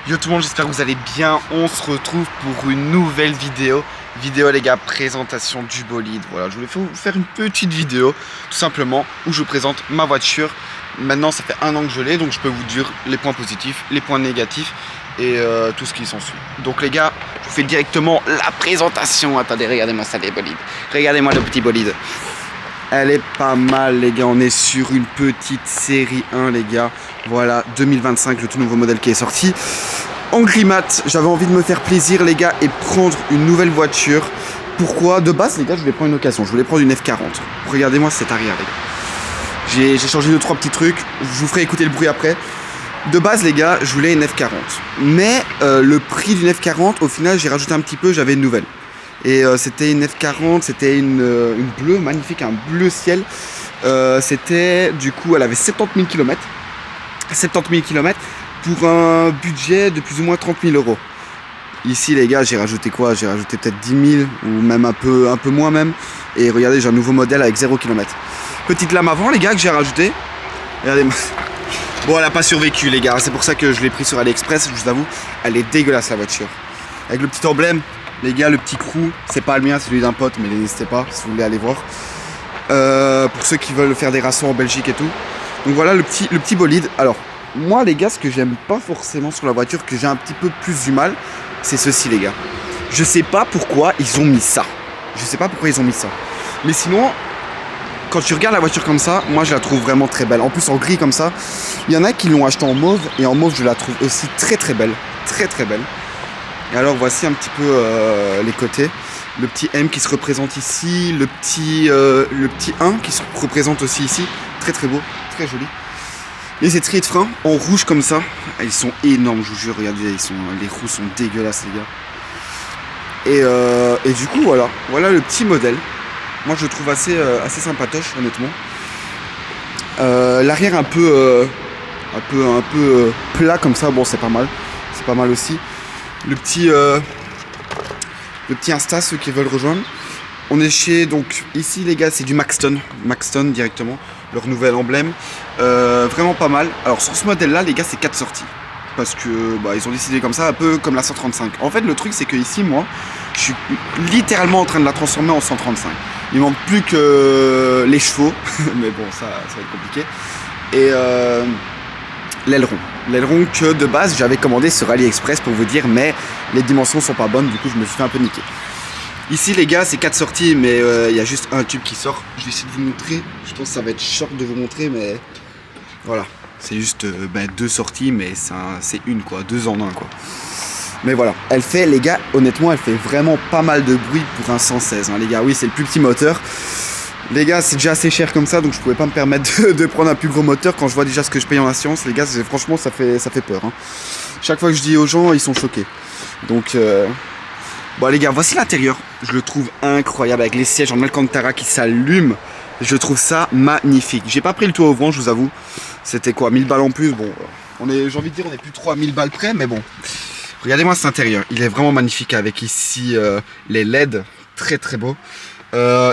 Yo tout le monde, j'espère que vous allez bien. On se retrouve pour une nouvelle vidéo. Les gars, présentation du bolide. Voilà, je voulais vous faire une petite vidéo, tout simplement, où je vous présente ma voiture. Maintenant, ça fait un an que je l'ai, donc je peux vous dire les points positifs, les points négatifs et tout ce qui s'ensuit. Donc les gars, je vous fais directement la présentation. Attendez, regardez-moi ça, les bolides. Regardez-moi le petit bolide. Elle est pas mal, les gars. On est sur une petite série 1, les gars. Voilà, 2025, le tout nouveau modèle qui est sorti. En gris mat, j'avais envie de me faire plaisir, les gars, et prendre une nouvelle voiture. Pourquoi? De base, les gars, je voulais prendre une occasion. Je voulais prendre une F40. Regardez-moi cet arrière, les gars. J'ai changé 2-3 petits trucs. Je vous ferai écouter le bruit après. De base, les gars, je voulais une F40. Mais le prix d'une F40, au final, j'ai rajouté un petit peu. J'avais une nouvelle. Et c'était une F40, c'était une bleue, magnifique, un bleu ciel. C'était, du coup, elle avait 70 000 km. 70 000 km pour un budget de plus ou moins 30 000 euros. Ici, les gars, j'ai rajouté quoi? J'ai rajouté peut-être 10 000 ou même un peu moins même. Et regardez, j'ai un nouveau modèle avec 0 km. Petite lame avant, les gars, que j'ai rajouté. Regardez-moi. Bon, elle n'a pas survécu, les gars. C'est pour ça que je l'ai pris sur AliExpress. Je vous avoue, elle est dégueulasse, la voiture. Avec le petit emblème. Les gars, le petit crew, c'est pas le mien, c'est celui d'un pote, mais n'hésitez pas si vous voulez aller voir. Pour ceux qui veulent faire des rassons en Belgique et tout. Donc voilà le petit bolide. Alors, moi les gars, ce que j'aime pas forcément sur la voiture, que j'ai un petit peu plus du mal, c'est ceci, les gars. Je sais pas pourquoi ils ont mis ça. Je sais pas pourquoi ils ont mis ça. Mais sinon, quand tu regardes la voiture comme ça, moi je la trouve vraiment très belle. En plus en gris comme ça, il y en a qui l'ont acheté en mauve, et en mauve je la trouve aussi très très belle. Très très belle. Et alors voici un petit peu les côtés. Le petit M qui se représente ici, le petit 1 qui se représente aussi ici. Très très beau, très joli. Les étriers de frein en rouge comme ça. Ils sont énormes, je vous jure, regardez, les roues sont dégueulasses, les gars. Et du coup voilà le petit modèle. Moi je le trouve assez sympatoche, honnêtement. L'arrière un peu plat comme ça, bon c'est pas mal. C'est pas mal aussi. Le petit Insta, ceux qui veulent rejoindre. On est chez, donc ici les gars, c'est du Maxton directement, leur nouvel emblème. Vraiment pas mal. Alors sur ce modèle là, les gars, c'est 4 sorties. Parce que ils ont décidé comme ça, un peu comme la 135. En fait, le truc c'est que ici, moi, je suis littéralement en train de la transformer en 135. Il manque plus que les chevaux, mais bon, ça va être compliqué. Et l'aileron que de base j'avais commandé sur AliExpress pour vous dire, mais les dimensions sont pas bonnes, du coup je me suis fait un peu niquer. Ici les gars, c'est 4 sorties, mais il y a juste un tube qui sort. Je vais essayer de vous montrer. Je pense que ça va être short de vous montrer, mais voilà, c'est juste 2 sorties, mais c'est une quoi, 2 en 1 quoi. Mais voilà, elle fait, les gars, honnêtement, elle fait vraiment pas mal de bruit pour un 116 hein, les gars. Oui, c'est le plus petit moteur. Les gars, c'est déjà assez cher comme ça, donc je pouvais pas me permettre de prendre un plus gros moteur quand je vois déjà ce que je paye en assurance. Les gars, franchement, ça fait peur. Hein. Chaque fois que je dis aux gens, ils sont choqués. Donc, bon les gars, voici l'intérieur. Je le trouve incroyable avec les sièges en Alcantara qui s'allument. Je trouve ça magnifique. J'ai pas pris le toit ouvrant, je vous avoue. C'était quoi, 1000 balles en plus. Bon, j'ai envie de dire, on est plus trop à 1000 balles près, mais bon. Regardez-moi cet intérieur. Il est vraiment magnifique avec ici les LED. Très très beau.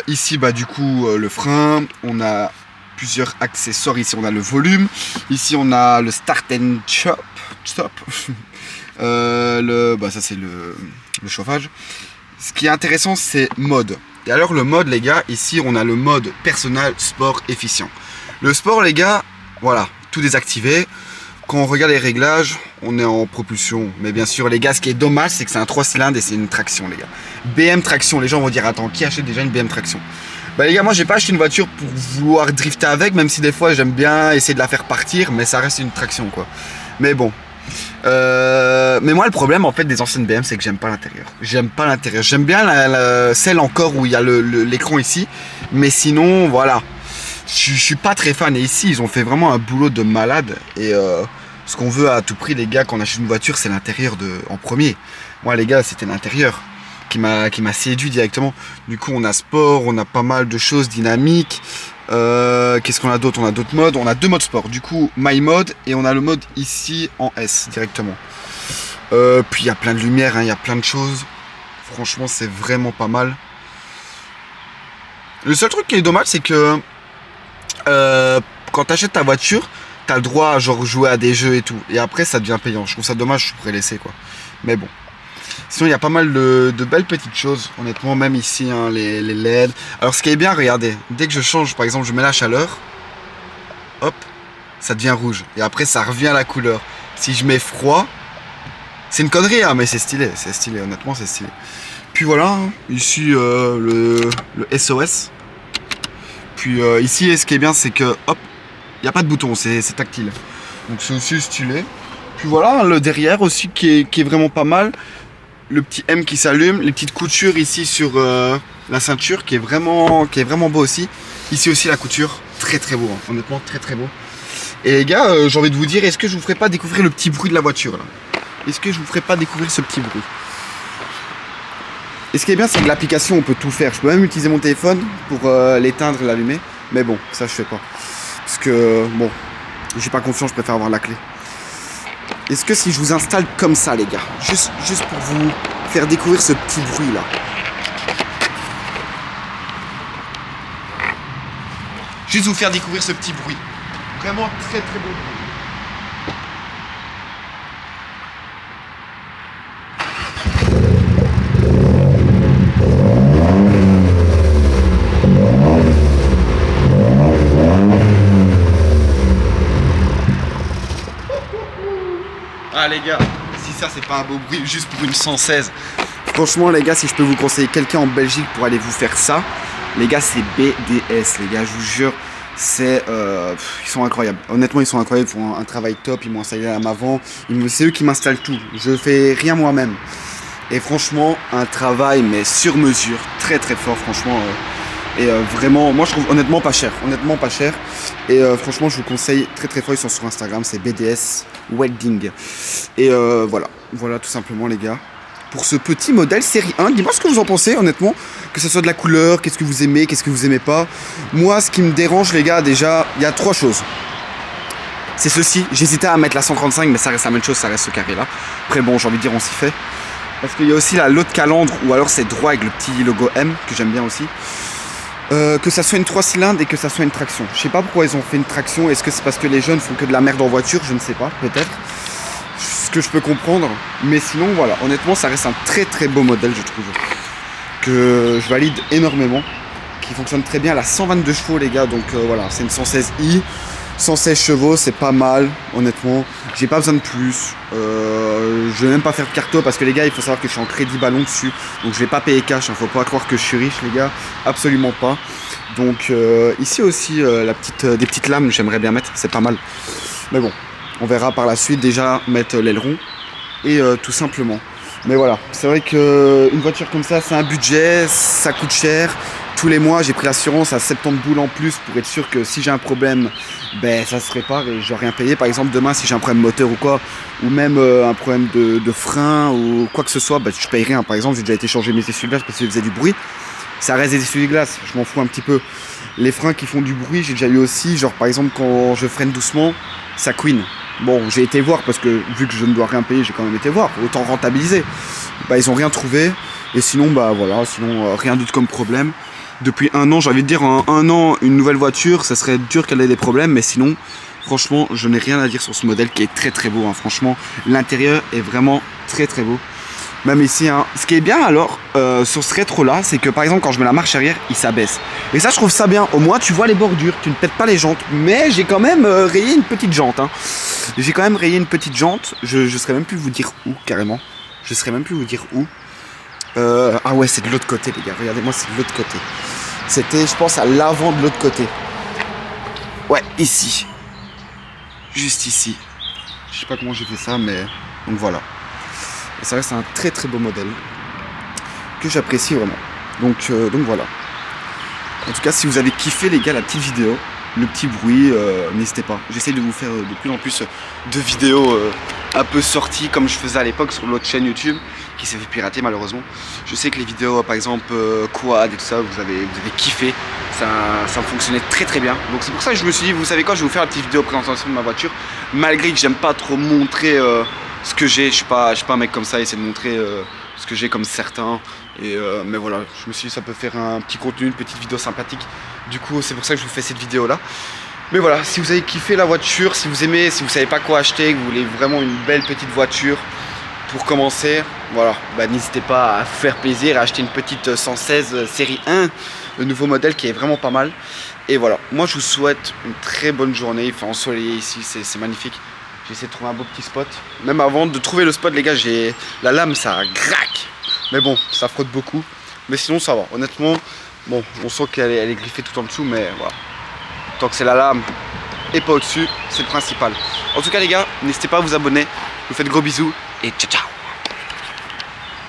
Ici du coup le frein, on a plusieurs accessoires. Ici on a le volume, ici on a le start and stop. Ça c'est le chauffage. Ce qui est intéressant, c'est mode. Et alors le mode, les gars, ici on a le mode personnel, sport, efficient. Le sport, les gars, voilà, tout désactivé. Quand on regarde les réglages, on est en propulsion. Mais bien sûr, les gars, ce qui est dommage, c'est que c'est un 3 cylindres et c'est une traction, les gars. BM traction, les gens vont dire, attends, qui achète déjà une BM traction? Les gars, moi, j'ai pas acheté une voiture pour vouloir drifter avec, même si des fois, j'aime bien essayer de la faire partir, mais ça reste une traction, quoi. Mais bon. Mais moi, le problème, en fait, des anciennes BM, c'est que j'aime pas l'intérieur. J'aime pas l'intérieur. J'aime bien celle encore où il y a l'écran ici. Mais sinon, voilà. Je suis pas très fan, et ici ils ont fait vraiment un boulot de malade. Et ce qu'on veut à tout prix, les gars, quand on achète une voiture, c'est l'intérieur en premier. Moi les gars, c'était l'intérieur qui m'a séduit directement. Du coup on a sport, on a pas mal de choses dynamiques. Qu'est-ce qu'on a d'autre? On a d'autres modes, on a 2 modes sport. Du coup My Mode, et on a le mode ici en S directement. Puis il y a plein de lumière, hein, il y a plein de choses. Franchement c'est vraiment pas mal. Le seul truc qui est dommage, c'est que quand tu achètes ta voiture, t'as le droit à genre jouer à des jeux et tout. Et après ça devient payant. Je trouve ça dommage, je pourrais laisser quoi. Mais bon. Sinon il y a pas mal de belles petites choses. Honnêtement même ici hein, les LED. Alors ce qui est bien, regardez, dès que je change, par exemple je mets la chaleur, hop, ça devient rouge. Et après ça revient à la couleur. Si je mets froid, c'est une connerie hein, mais c'est stylé, honnêtement c'est stylé. Puis voilà, hein, ici le SOS. Puis ici ce qui est bien c'est que hop, il n'y a pas de bouton, c'est tactile. Donc c'est aussi stylé. Puis voilà, le derrière aussi qui est vraiment pas mal. Le petit M qui s'allume, les petites coutures ici sur la ceinture qui est vraiment beau aussi. Ici aussi la couture, très beau, hein. Honnêtement très beau. Et les gars, j'ai envie de vous dire, est-ce que je vous ferai pas découvrir le petit bruit de la voiture là? Est-ce que je vous ferai pas découvrir ce petit bruit? Et ce qui est bien, c'est que l'application, on peut tout faire. Je peux même utiliser mon téléphone pour l'éteindre et l'allumer. Mais bon, ça je fais pas. Parce que, bon, j'ai pas confiance, je préfère avoir la clé. Est-ce que si je vous installe comme ça, les gars, juste pour vous faire découvrir ce petit bruit là. Juste vous faire découvrir ce petit bruit. Vraiment très beau bruit. Ah les gars, si ça c'est pas un beau bruit juste pour une 116. Franchement les gars, si je peux vous conseiller quelqu'un en Belgique pour aller vous faire ça, les gars c'est BDS les gars, je vous jure, c'est ils sont incroyables. Honnêtement ils sont incroyables, ils font un travail top, ils m'ont installé à l'avant, c'est eux qui m'installent tout, je fais rien moi-même. Et franchement un travail mais sur mesure, très fort franchement. Et vraiment, moi je trouve honnêtement pas cher. Et franchement, je vous conseille très fort. Ils sont sur Instagram, c'est BDS Welding. Et voilà tout simplement les gars. Pour ce petit modèle série 1, dis-moi ce que vous en pensez honnêtement. Que ce soit de la couleur, qu'est-ce que vous aimez, qu'est-ce que vous aimez pas. Moi, ce qui me dérange les gars, déjà, il y a 3 choses. C'est ceci, j'hésitais à mettre la 135, mais ça reste la même chose, ça reste ce carré là. Après bon, j'ai envie de dire, on s'y fait. Parce qu'il y a aussi l'autre calandre, ou alors c'est droit avec le petit logo M, que j'aime bien aussi. Que ça soit une 3 cylindres et que ça soit une traction. Je sais pas pourquoi ils ont fait une traction. Est-ce que c'est parce que les jeunes font que de la merde en voiture? Je ne sais pas, peut-être. Ce que je peux comprendre. Mais sinon, voilà. Honnêtement, ça reste un très beau modèle, je trouve. Que je valide énormément. Qui fonctionne très bien. Elle a 122 chevaux, les gars. Donc voilà, c'est une 116i. 116 chevaux, c'est pas mal, honnêtement. J'ai pas besoin de plus. Je vais même pas faire de carto parce que les gars, il faut savoir que je suis en crédit ballon dessus. Donc je vais pas payer cash, hein. Faut pas croire que je suis riche, les gars. Absolument pas. Donc ici aussi, des petites lames, j'aimerais bien mettre, c'est pas mal. Mais bon, on verra par la suite déjà mettre l'aileron. Et tout simplement. Mais voilà, c'est vrai qu'une voiture comme ça, c'est un budget, ça coûte cher. Tous les mois, j'ai pris l'assurance à 70 boules en plus pour être sûr que si j'ai un problème, ben ça se répare et je dois rien payer. Par exemple, demain, si j'ai un problème moteur ou quoi, ou même un problème de frein ou quoi que ce soit, ben, je paye rien. Par exemple, j'ai déjà été changer mes essuie-glaces parce qu'ils faisaient du bruit. Ça reste des essuie-glaces, je m'en fous un petit peu. Les freins qui font du bruit, j'ai déjà eu aussi. Genre, par exemple, quand je freine doucement, ça couine. Bon, j'ai été voir parce que vu que je ne dois rien payer, j'ai quand même été voir. Autant rentabiliser. Bah, ils ont rien trouvé. Et sinon, bah voilà, sinon rien d'autre comme problème. Depuis 1 an, j'ai envie de dire, en 1 an, une nouvelle voiture, ça serait dur qu'elle ait des problèmes, mais sinon, franchement, je n'ai rien à dire sur ce modèle qui est très beau, hein. Franchement, l'intérieur est vraiment très beau. Même ici, hein. Ce qui est bien alors, sur ce rétro-là, c'est que par exemple, quand je mets la marche arrière, il s'abaisse. Et ça, je trouve ça bien. Au moins, tu vois les bordures, tu ne pètes pas les jantes. Mais j'ai quand même rayé une petite jante, hein. J'ai quand même rayé une petite jante. Je saurais même plus vous dire où, carrément. Je saurais même plus vous dire où. Ah ouais, c'est de l'autre côté, les gars. Regardez-moi, c'est de l'autre côté. C'était, je pense, à l'avant de l'autre côté. Ouais, ici. Juste ici. Je sais pas comment j'ai fait ça, mais... Donc voilà. Et ça reste un très beau modèle. Que j'apprécie vraiment. Donc voilà. En tout cas, si vous avez kiffé, les gars, la petite vidéo, le petit bruit, n'hésitez pas. J'essaie de vous faire de plus en plus de vidéos un peu sorties comme je faisais à l'époque sur l'autre chaîne YouTube qui s'est fait pirater malheureusement. Je sais que les vidéos par exemple quad et tout ça, vous avez kiffé. Ça fonctionnait très bien. Donc c'est pour ça que je me suis dit, vous savez quoi, je vais vous faire la petite vidéo présentation de ma voiture. Malgré que j'aime pas trop montrer ce que j'ai, je suis pas un mec comme ça, essayer de montrer ce que j'ai comme certains. Et mais voilà, je me suis dit ça peut faire un petit contenu, une petite vidéo sympathique. Du coup c'est pour ça que je vous fais cette vidéo là. Mais voilà, si vous avez kiffé la voiture, si vous aimez, si vous savez pas quoi acheter, que vous voulez vraiment une belle petite voiture pour commencer, voilà, bah, n'hésitez pas à faire plaisir, à acheter une petite 116 série 1, le nouveau modèle qui est vraiment pas mal. Et voilà, moi je vous souhaite une très bonne journée, il fait ensoleillé ici, c'est magnifique. J'ai essayé de trouver un beau petit spot. Même avant de trouver le spot, les gars, j'ai la lame, ça craque. Mais bon, ça frotte beaucoup. Mais sinon, ça va. Honnêtement, bon, on sent qu'elle est griffée tout en dessous, mais voilà. Tant que c'est la lame et pas au-dessus, c'est le principal. En tout cas, les gars, n'hésitez pas à vous abonner. Je vous fais de gros bisous et ciao, ciao.